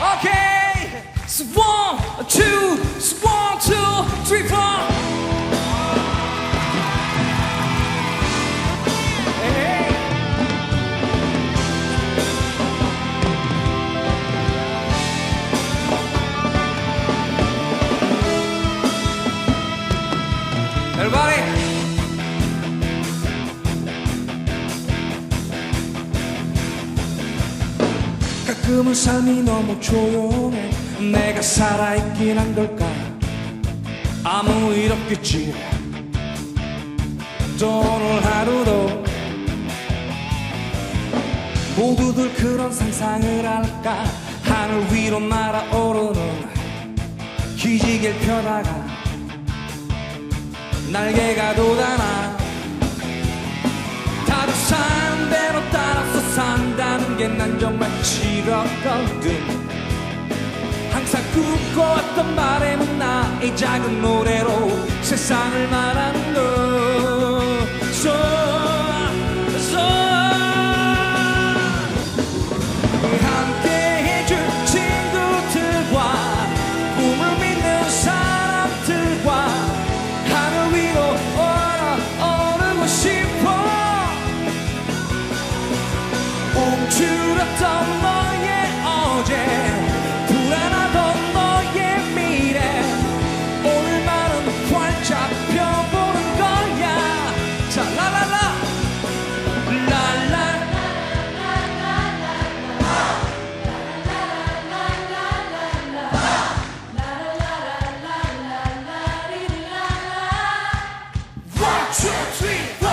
Okay, so 1, 2, so 1, 2, 3, 4. Hey. Everybody. 가끔은 삶이 너무 조용해. 내가 살아있긴 한 걸까? 아무 일 없겠지. 또 오늘 하루도 모두들 그런 상상을 할까? 하늘 위로 날아오르는 기지개를 펴다가 날개가 돋아나. 다들 사는 대로 따라서 산다는 게 난 정말 싫었거든. 항상 꿈꿔왔던 바람은 나의 작은 노래로 세상을 말하는 너. 함께 해줄 친구들과 꿈을 믿는 사람들과 하늘 위로 오르고 싶어. 움츠렸던 너의 어제, 불안하던 너의 미래, 오늘만은 활짝 펴보는 거야. 자, 라라라 라라. One, two, three, four.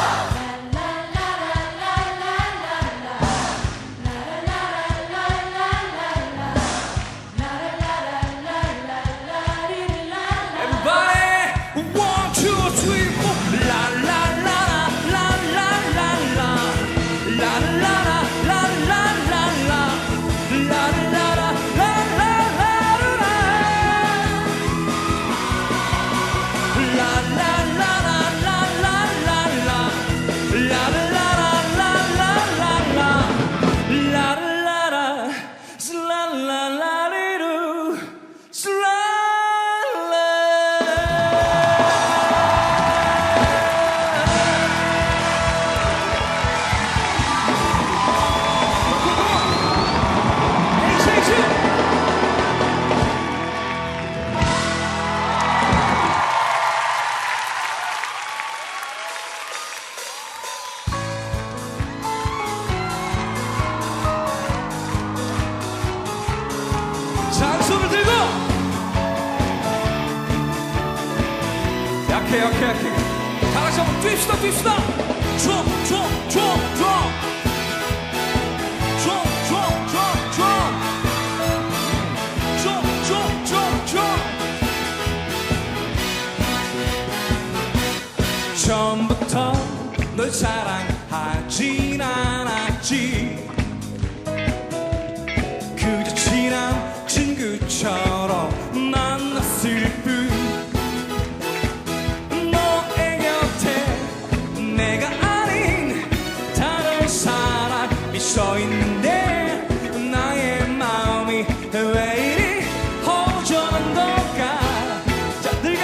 자, 손을 들고 약해 다 같이 한번 뛰읍시다. 처음부터 널 사랑하진 않았지. 그저 친한 친구처럼 만났을 뿐. 너의 곁에 내가 아닌 다른 사람이 서 있는데 나의 마음이 왜 이리 허전한 걸까? 자, 늘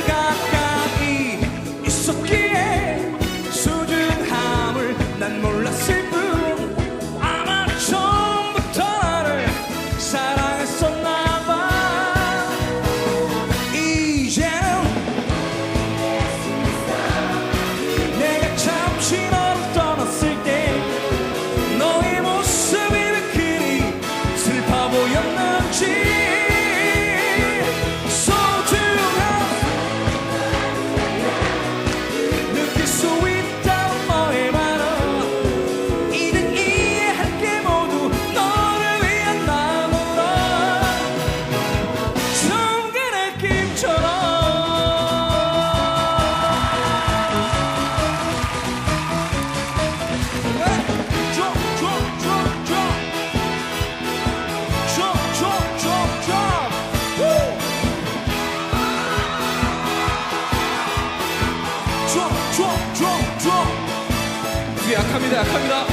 가까이 있었기에 소중함을 난 몰랐을 뿐. 아마 처음부터 나를 사랑했었나봐. 이제는 내가 잠시 너를 떠났을 때 너의 모습이 왜 그리 슬퍼 보였는지. 느낄 수 있다는 너의 말은 이젠 이해할게. 모두 너를 위한 마음으로 처음 그 느낌처럼. 약합니다.